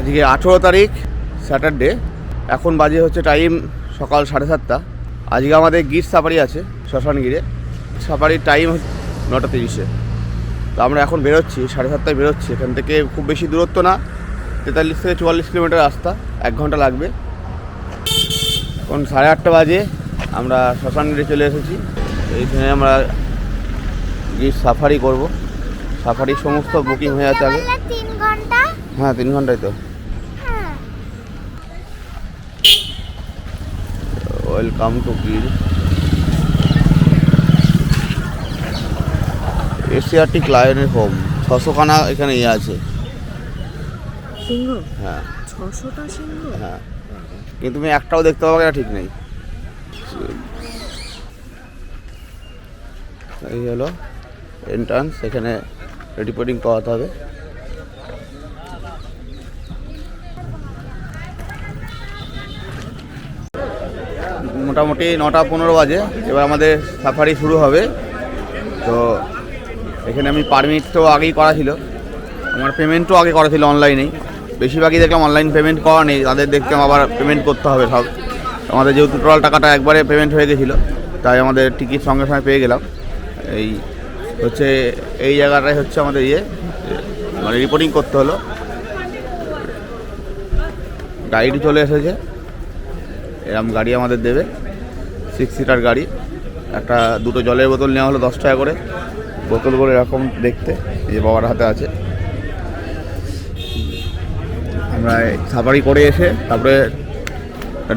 আজকে 18 তারিখ স্যাটারডে। এখন বাজে হচ্ছে টাইম সকাল 7:30। আজকে আমাদের গির সাফারি আছে শ্মশান গিরে। সাফারির টাইম 9:30-এ। তো আমরা এখন বেরোচ্ছি, 7:30টায় বেরোচ্ছি। এখান থেকে খুব বেশি দূরত্ব না, 43 থেকে 44 কিলোমিটার রাস্তা, 1 ঘন্টা লাগবে। এখন 8:30 বাজে, আমরা শ্মশান গিরে চলে এসেছি। এইখানে আমরা গির সাফারি করব। সাফারির সমস্ত বুকিং হয়ে আছে আগে। 3 ঘন্টা? হ্যাঁ 3 ঘন্টায় তো। Welcome to Gir. এশিয়াটিক লায়নের হোম। 600 খানা এখানে ইয়ে আছে সিংহ। হ্যাঁ 600টা সিংহ। হ্যাঁ, কিন্তু তুমি একটাও দেখতে পাবে না, ঠিক নেই। এই হলো এন্ট্রান্স, এখানে রিপোর্টিং করাতে হবে। মোটামুটি 9:15 বাজে, এবার আমাদের সাফারি শুরু হবে। তো এখানে আমি পারমিট তো আগেই করা ছিল, আমার পেমেন্টও আগে করা ছিল অনলাইনেই। বেশিরভাগই দেখলাম অনলাইন পেমেন্ট করা নেই, তাদের দেখলাম আবার পেমেন্ট করতে হবে সব। আমাদের যেহেতু টোটাল টাকাটা একবারে পেমেন্ট হয়ে গেছিলো, তাই আমাদের টিকিট সঙ্গে সঙ্গে পেয়ে গেলাম। এই হচ্ছে এই জায়গাটায় হচ্ছে আমাদের মানে রিপোর্টিং করতে হলো। গাড়ি চলে এসেছে, এরকম গাড়ি আমাদের দেবে, 6 সিটার গাড়ি। দুটো জলের বোতল নেওয়া হলো 10 টাকা করে, বোতলগুলো এরকম দেখতে, এই যে বাবার হাতে আছে। আমরা সাফারি করে এসে তারপরে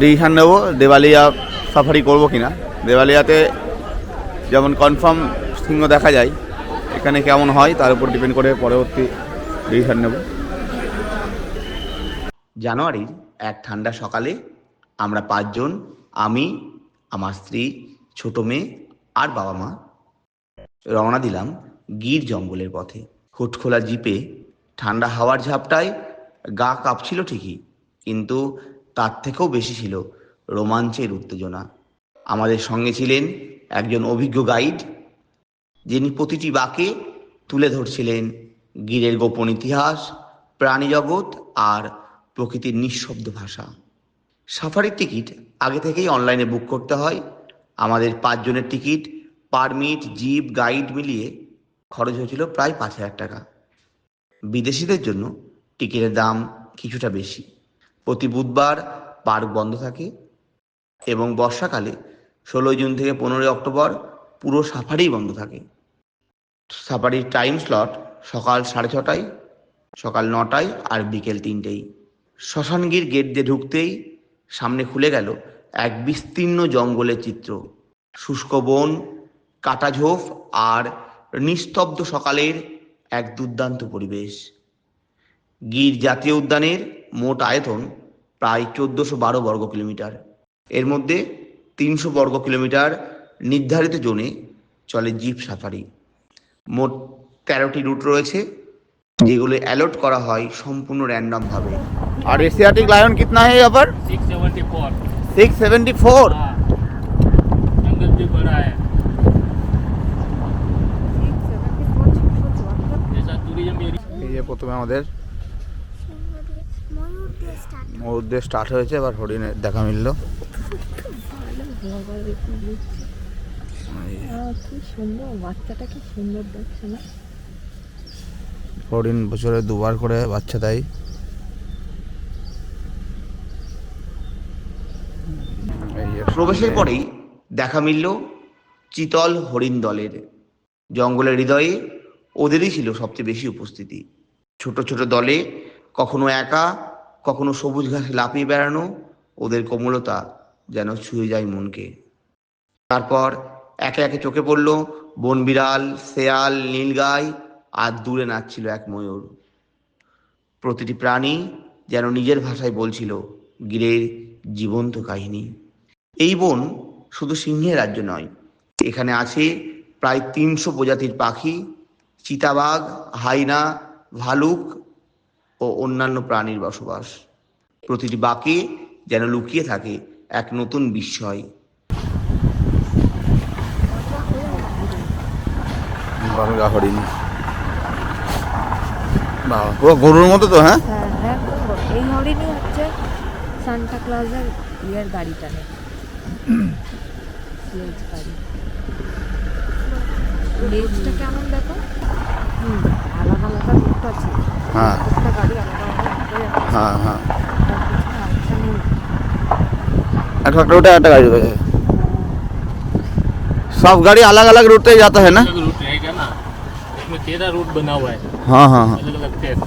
ডিসিশান নেব দেওয়ালিয়া সাফারি করব কিনা। দেওয়ালিয়াতে যেমন কনফার্ম সিংহ দেখা যায়, এখানে কেমন হয় তার উপর ডিপেন্ড করে পরবর্তী ডিসিশান নেব। জানুয়ারির এক ঠান্ডা সকালে আমরা 5 জন, আমি, আমার স্ত্রী, ছোট মেয়ে আর বাবা মা রওনা দিলাম গির জঙ্গলের পথে। হুটখোলা জিপে ঠান্ডা হাওয়ার ঝাপটায় গা কাঁপছিল ঠিকই, কিন্তু তার থেকেও বেশি ছিল রোমাঞ্চের উত্তেজনা। আমাদের সঙ্গে ছিলেন একজন অভিজ্ঞ গাইড, যিনি প্রতিটি বাঁকে তুলে ধরছিলেন গিরের গোপন ইতিহাস, প্রাণী জগৎ আর প্রকৃতির নিঃশব্দ ভাষা। সাফারির টিকিট আগে থেকেই অনলাইনে বুক করতে হয়। আমাদের 5 জনের টিকিট, পারমিট, জিপ, গাইড মিলিয়ে খরচ হয়েছিল প্রায় 5,000 টাকা। বিদেশিদের জন্য টিকিটের দাম কিছুটা বেশি। প্রতি বুধবার পার্ক বন্ধ থাকে এবং বর্ষাকালে 16 জুন থেকে 15 অক্টোবর পুরো সাফারিই বন্ধ থাকে। সাফারির টাইম স্লট সকাল 6:30টায়, সকাল 9টায় আর বিকেল 3টেই। শ্মশানগির গেট দিয়ে ঢুকতেই সামনে খুলে গেল এক বিস্তীর্ণ জঙ্গলের চিত্র। শুষ্ক বন, কাটা ঝোপ আর নিস্তব্ধ সকালের এক দুর্দান্ত পরিবেশ। গির জাতীয় উদ্যানের মোট আয়তন প্রায় 1412 বর্গ কিলোমিটার। এর মধ্যে 300 বর্গ কিলোমিটার নির্ধারিত জোনে চলে জিপ সাফারি। মোট 13টি রুট রয়েছে, যেগুলো অ্যালট করা হয় সম্পূর্ণ র্যান্ডম ভাবে। আর এশিয়াটিক লায়ন कितना है यहाँ पर? 674। 674। जंगल भी बड़ा है, जैसा टूरिज्म एरिया। এই যে প্রথমে আমাদের ময়ূর দিয়ে স্টার্ট হয়েছে, এবার হরিণের দেখা মিলল। কি সুন্দর, বাচ্চাটা কি সুন্দর দেখছে না? হরিণ বছরে 2বার করে বাচ্চা দেয়। প্রবেশের পরেই দেখা মিলল চিতল হরিণ দলের। জঙ্গলের হৃদয়ে ওদেরই ছিল সবচেয়ে বেশি উপস্থিতি। ছোট ছোট দলে, কখনো একা, কখনো সবুজ ঘাসে লাফিয়ে বেড়ানো, ওদের কোমলতা যেন ছুঁয়ে যায় মনকে। তারপর একে একে চোখে পড়ল বন বিড়াল, শেয়াল, নীলগাই আর দূরে নাচছিল এক ময়ূর। প্রতিটি প্রাণী যেন নিজের ভাষায় বলছিল গিরের জীবন্ত কাহিনী। এই বন শুধু সিংহের রাজ্য নয়, এখানে আছে প্রায় 300 প্রজাতির পাখি, চিতাবাঘ, হাইনা, ভালুক ও অন্যান্য প্রাণীর বসবাস। প্রতিটি বাঁকে যেন লুকিয়ে থাকে এক নতুন বিস্ময়। হরিণ পুরো গরুর মতো তো। হ্যাঁ, হ্যাঁ, একদম এই হরিণই হচ্ছে সান্টা ক্লজের ইয়ের গাড়িটা নেই, স্লেজ গাড়ি। লেজটা কেমন দেখো, আলাদা আলাদা রুট আছে, হ্যাঁ একটা গাড়ি আলাদা আলাদা রুটে যাচ্ছে। হ্যাঁ হ্যাঁ, তার পিছনে আরেকটা নেই। একটা রুটে একটা গাড়ি রয়েছে, सब गाड़ी अलग अलग रूट से जाता है ना। अलग रूट रहेगा ना, इसमें 13 रूट बना हुआ है, हाँ हाँ हाँ, अलग अलग टेस्ट।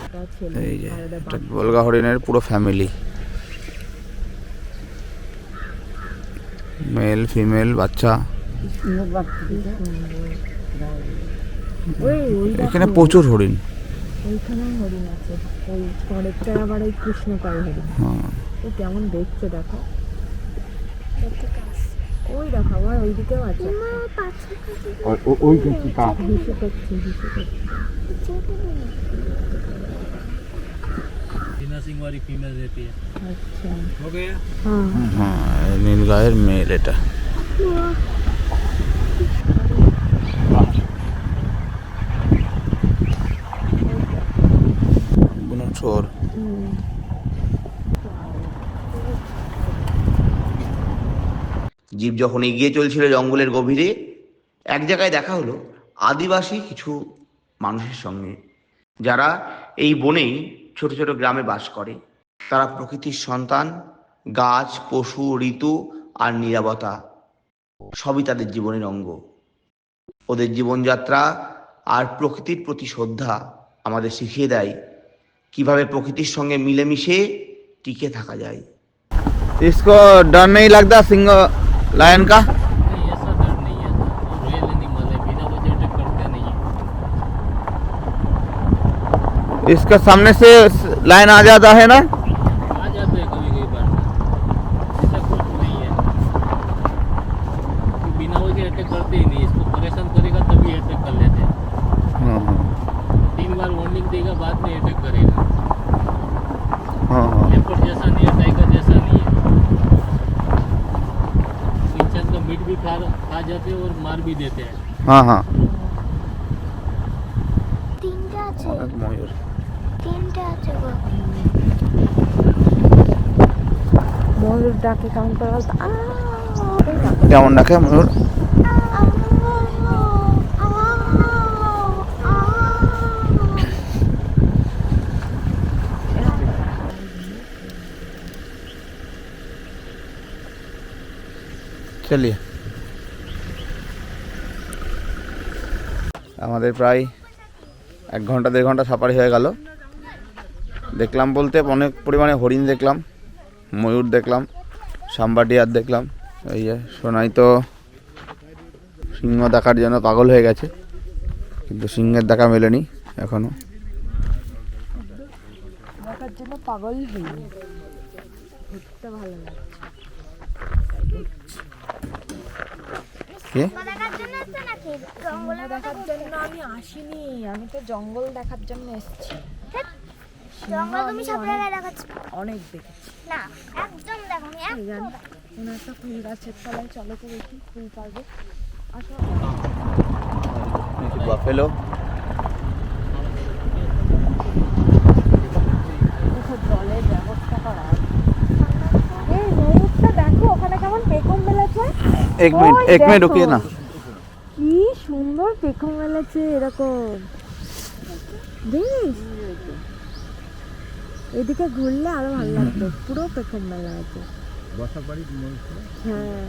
একটা ছেলে এই যে আর ওদের একটা বাচ্চা। গোলগা হরিণের পুরো ফ্যামিলি, মেল ফিমেল বাচ্চা। ওই ওই এখানে দেখো, প্রচুর হরিণ। ওইখানেও হরিণ আছে, ওই পরেরটায় আবার ওই কৃষ্ণকায় হরিণ। হ্যাঁ ও কেমন দেখছে দেখো, ওই দেখো আবার ওইদিকেও আছে, ওই কি কা হিসু করছে হিসু করছে। बिना सिंग वाली फीमेल रहती है। আচ্ছা हो गया? হ্যাঁ হ্যাঁ, নীল গায়ের মেল এটা। ছোর জীব যখন এগিয়ে চলছিল জঙ্গলের গভীরে, এক জায়গায় দেখা হলো আদিবাসী কিছু মানুষের সঙ্গে, যারা এই বনেই ছোট ছোট গ্রামে বাস করে। তারা প্রকৃতির সন্তান, গাছ পশু ঋতু আর নীরবতা সবই তাদের জীবনের অঙ্গ। ওদের জীবনযাত্রা আর প্রকৃতির প্রতি শ্রদ্ধা আমাদের শিখিয়ে দেয় কিভাবে প্রকৃতির সঙ্গে মিলেমিশে টিকে থাকা যায়। इसको डर नहीं लगता सिंह लायन का? नहीं, ऐसा डर नहीं है, वो रॉयल एनिमल है, बिना वजह अटैक करते नहीं है। इसके सामने से लाइन आ जाता है ना? आ जाते हैं कभी कभी बार, ऐसा कुछ नहीं है, वो बिना वजह अटैक करते ही नहीं, इसको परेशान करेगा तभी अटैक कर लेते हैं। 3 बार वार्निंग देगा, बाद में अटैक करेगा। लेपर्ड जैसा नहीं है, टाइगर जैसा नहीं है, इंसान का मीट भी खा जाते हैं और मार भी देते हैं। हाँ हाँ, তিনটে আছে, ময়ূর তিনটে আছে গো। ময়ূর ডাকে কেমন করে বলতো, কেমন ডাকে ময়ূর? চলিয়ে আমাদের প্রায় 1 ঘন্টা 1.5 ঘন্টা সাফারি হয়ে গেল। দেখলাম বলতে অনেক পরিমাণে হরিণ দেখলাম, ময়ূর দেখলাম, সাম্বা ডিয়ার দেখলাম। এই যে সোনাই তো সিংহ দেখার জন্য পাগল হয়ে গেছে, কিন্তু সিংহের দেখা মেলেনি এখনো। দেখার জন্য পাগল হইনি, ঘুরতে ভালো লাগে। কে দেখার জন্য আসছে নাকি? জঙ্গল দেখার জন্য আমি আসিনি, আমি তো জঙ্গল দেখার জন্য এসেছি। জঙ্গল তুমি সব জায়গায় দেখাচ্ছ অনেক দেখেছি। না, একদম দেখো নি, এই জানো, একদম। কোনো একটা ফুল গাছের তলায় চলো তো দেখি, ফুল পারবে। আসো, বাফেলো দেখো জলের ব্যবস্থা করা আছে। এই ময়ূরটা দেখো ওখানে কেমন পেখম মেলেছে। এক মিনিট ওই এক মিনিট দেখো। রুকিয়ে না। কি সুন্দর পেখম মেলেছে এরকম, দেখিস এদিকে ঘুরলে আরো ভালো লাগতো, পুরো পেখম মেলা আছে। হ্যাঁ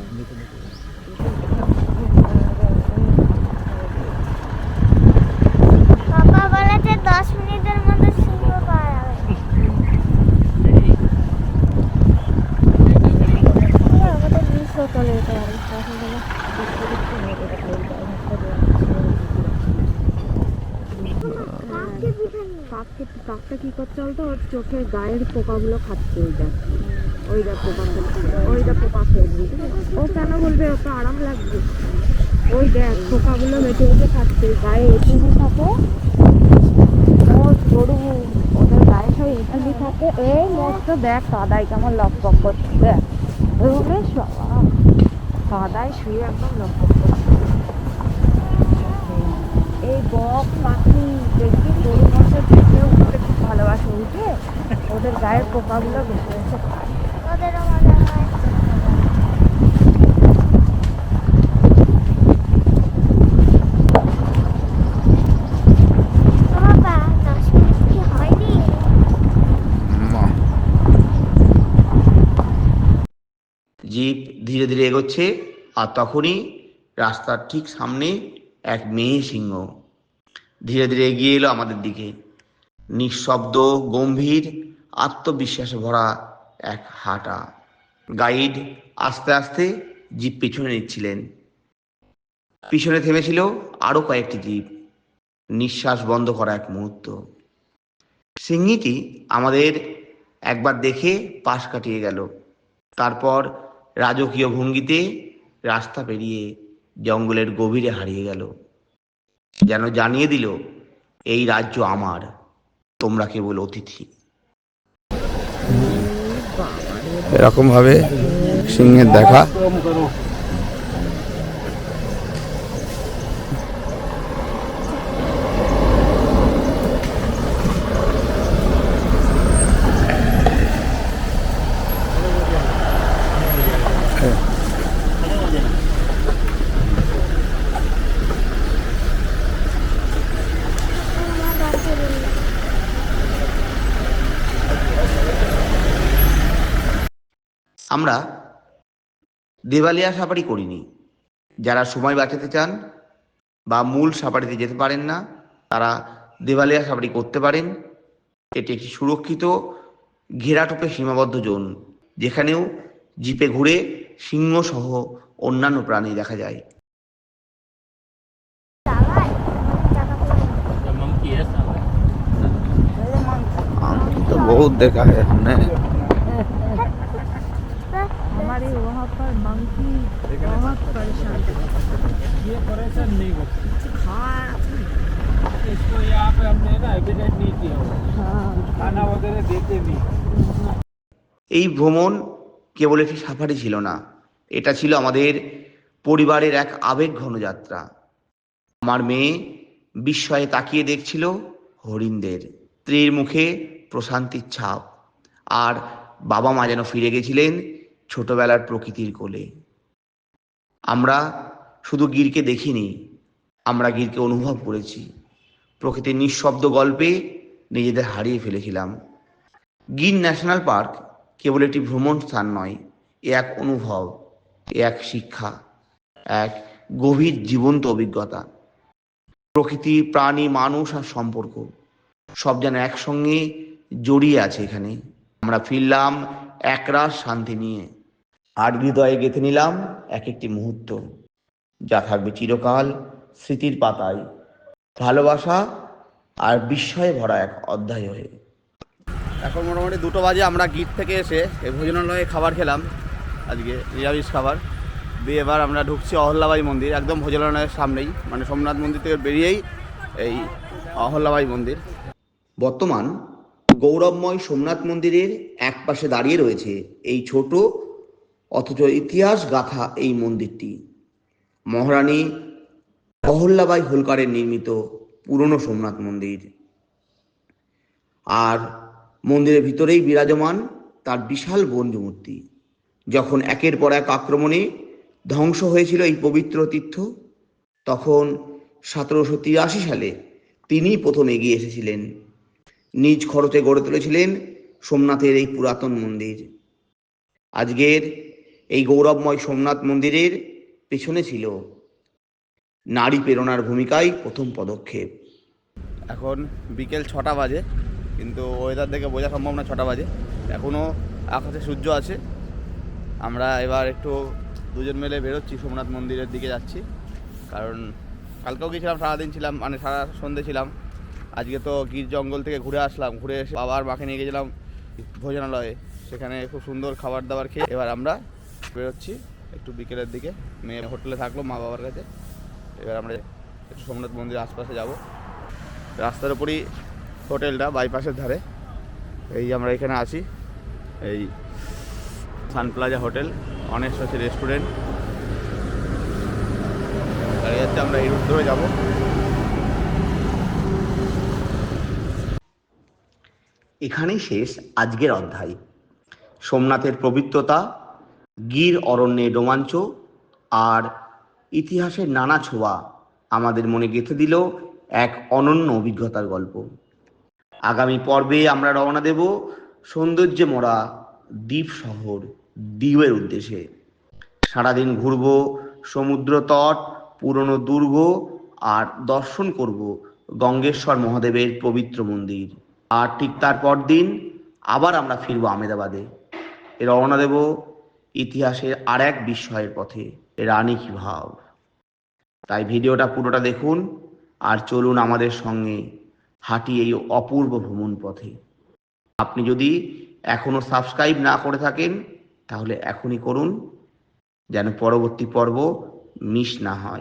বাবা বলেছে 10 মিনিটের মধ্যে সিংহ পাওয়া যাবে। আমাদের মিস হতো এটা আসলে কাকটা কি করছে বলতো, ওর চোখের গায়ের পোকাগুলো খাচ্ছে। ওই দেখ পোকা খাচ্ছে, ওই দেখ পোকা খেয়েছে। ও কেন বলবে, ওকে আরাম লাগবে। ওই দেখ পোকাগুলো বেঁচে বেঁচে খাচ্ছে, গায়ে এটুকু থাকে। ওর গরু ওদের গায়ে সব এটুকু থাকে। এই মস্ত দেখ কাদায় কেমন লকপক করছে, দেখ ওরে বাবা, কাদায় শুয়ে একদম লকপক করছে। এই বক পাখি দেখবি গরু মশা দেখে উঠতে খুব ভালোবাসে, উঠে ওদের গায়ের পোকাগুলো বেশি বেশি খায়। ওদেরও মজা হয়। ও বাবা, 10 মিনিট কি হয়নি? জিপ ধীরে ধীরে এগোচ্ছে, আর তখনই রাস্তার ঠিক সামনে এক মেয়ে সিংহ ধীরে ধীরে এগিয়ে এলো আমাদের দিকে। নিঃশব্দ, গম্ভীর, আত্মবিশ্বাসে ভরা এক হাঁটা। গাইড আস্তে আস্তে জিপ পেছনে নিচ্ছিলেন। পিছনে থেমেছিল আরো কয়েকটি জিপ। নিঃশ্বাস বন্ধ করা এক মুহূর্ত। সিংহীটি আমাদের একবার দেখে পাশ কাটিয়ে গেল, তারপর রাজকীয় ভঙ্গিতে রাস্তা পেরিয়ে জঙ্গলের গভীরে হারিয়ে গেল, যেন জানিয়ে দিল এই রাজ্য আমার, তোমরা কেবল অতিথি। এরকম ভাবে সিংহের দেখা। আমরা দেবালিয়া সাফারি করিনি। যারা সময় বাঁচাতে চান বা মূল সাফারিতে যেতে পারেন না, তারা দেবালিয়া সাফারি করতে পারেন। এটি একটি সুরক্ষিত ঘেরাটোপে সীমাবদ্ধ জোন, যেখানেও জিপে ঘুরে সিংহ সহ অন্যান্য প্রাণী দেখা যায়। দাঁড়ায়, টাকা পয়সা। मंकी है सामने। तो बहुत देखा है हमने। हमारे वहाँ पर मंकी बहुत परेशान ये परेशान नहीं होती, हाँ इसको यहाँ पे हमने ना एविडेंट नहीं किया हुआ, हाँ खाना वगैरह देते नहीं। এই ভ্রমণ কেবল একটি সাফারি ছিল না, এটা ছিল আমাদের পরিবারের এক আবেগঘন যাত্রা। আমার মেয়ে বিস্ময়ে তাকিয়ে দেখছিল হরিণদের, স্ত্রীর মুখে প্রশান্তির ছাপ, আর বাবা মা যেন ফিরে গেছিলেন ছোটবেলার প্রকৃতির কোলে। আমরা শুধু গিরকে দেখিনি, আমরা গিরকে অনুভব করেছি। প্রকৃতির নিঃশব্দ গল্পে নিজেদের হারিয়ে ফেলেছিলাম। গির ন্যাশনাল পার্ক কেবল একটি ভ্রমণ স্থান নয়, এ এক অনুভব, এ এক শিক্ষা, এক গভীর জীবন্ত অভিজ্ঞতা। প্রকৃতি, প্রাণী, মানুষ আর সম্পর্ক সব যেন একসঙ্গে জড়িয়ে আছে এখানে। আমরা ফিরলাম একরাশ শান্তি নিয়ে, আর হৃদয়ে গেঁথে নিলাম এক একটি মুহূর্ত, যা থাকবে চিরকাল স্মৃতির পাতায়, ভালোবাসা আর বিস্ময়ে ভরা এক অধ্যায় হয়ে। এখন মোটামুটি 2টো বাজে। আমরা গিট থেকে এসে এই ভোজনালয়ে খাবার খেলাম, আজকে নিরামিষ খাবার দিয়ে। এবার আমরা ঢুকছি অহল্যাবাই মন্দির, একদম ভোজনালয়ের সামনেই, মানে সোমনাথ মন্দির থেকে বেরিয়েই এই অহল্যাবাই মন্দির। বর্তমান গৌরবময় সোমনাথ মন্দিরের এক পাশে দাঁড়িয়ে রয়েছে এই ছোট অথচ ইতিহাস গাথা এই মন্দিরটি। মহারানী অহল্যাবাই হোলকারের নির্মিত পুরনো সোমনাথ মন্দির, আর মন্দিরের ভিতরেই বিরাজমান তার বিশাল ব্রোঞ্জ মূর্তি। যখন একের পর এক আক্রমণে ধ্বংস হয়েছিল এই পবিত্র তীর্থ, তখন 1783 সালে তিনিই প্রথম এগিয়ে এসেছিলেন। নিজ খরচে গড়ে তুলেছিলেন সোমনাথের এই পুরাতন মন্দির। আজকের এই গৌরবময় সোমনাথ মন্দিরের পেছনে ছিল নারী প্রেরণার ভূমিকায় প্রথম পদক্ষেপ। এখন বিকেল 6টা বাজে, কিন্তু ওয়েদার দেখে বোঝা সম্ভব না 6টা বাজে। এখনও আকাশে সূর্য আছে। আমরা এবার একটু দুজন মিলে বেরোচ্ছি, সোমনাথ মন্দিরের দিকে যাচ্ছি। কারণ কালকেও গিয়েছিলাম, সারাদিন ছিলাম, মানে সারা সন্ধ্যে ছিলাম। আজকে তো গির জঙ্গল থেকে ঘুরে আসলাম, ঘুরে এসে বাবার মাকে নিয়ে গেছিলাম ভোজনালয়ে, সেখানে খুব সুন্দর খাবার দাবার খেয়ে এবার আমরা বেরোচ্ছি একটু বিকেলের দিকে। মেয়ে হোটেলে থাকলো মা বাবার কাছে। এবার আমরা একটু সোমনাথ মন্দিরের আশপাশে যাব। রাস্তার উপরই হোটেলটা, বাইপাসের ধারে। এই আমরা এখানে আছি, এই সান প্লাজা হোটেল, অনেক আছে রেস্টুরেন্ট। দাঁড়িয়ে যাচ্ছে, আমরা এই রুট ধরে যাবো। এখানেই শেষ আজকের অধ্যায়। সোমনাথের পবিত্রতা, গির অরণ্যের রোমাঞ্চ আর ইতিহাসের নানা ছোঁয়া আমাদের মনে গেঁথে দিল এক অনন্য অভিজ্ঞতার গল্প। আগামী পর্বে আমরা রওনা দেব সৌন্দর্যে মোড়া দ্বীপ শহর দ্বীপের উদ্দেশ্যে। সারাদিন ঘুরব সমুদ্র তট, পুরনো দুর্গ আর দর্শন করব গঙ্গেশ্বর মহাদেবের পবিত্র মন্দির। আর ঠিক তার পর দিন আবার আমরা ফিরব আহমেদাবাদে, রওনা দেব ইতিহাসের আর এক বিস্ময়ের পথে, রানী কি ভাব। তাই ভিডিওটা পুরোটা দেখুন আর চলুন আমাদের সঙ্গে হাঁটি এই অপূর্ব ভ্রমণ পথে। আপনি যদি এখনো সাবস্ক্রাইব না করে থাকেন তাহলে এখনই করুন, যেন পরবর্তী পর্ব মিস না হয়।